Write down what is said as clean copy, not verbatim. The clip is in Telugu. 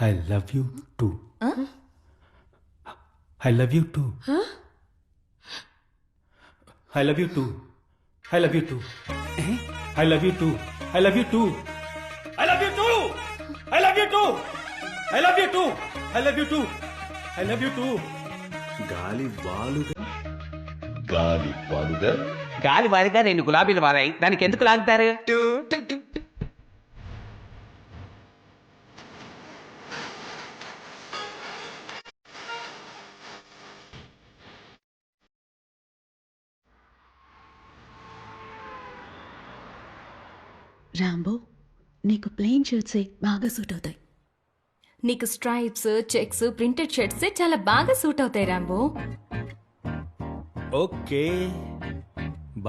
I love you two. I love you two. I love you two. I love you two. I love you two. I love you two. I love you two. I love you two. I love you two. I love you two. I love you two. గాలి వాలుగా గాలి వారిగా 2 గులాబీలు వారాయి, దానికి ఎందుకు లాగుతారు? రాంబో, నీకు ప్లెయిన్ షర్ట్సే బాగా సూట్ అవుతాయి. నీకు స్ట్రైప్స్, చెక్స్, ప్రింటెడ్ షర్ట్స్ చాలా బాగా సూట్ అవుతాయి రాంబో. ఓకే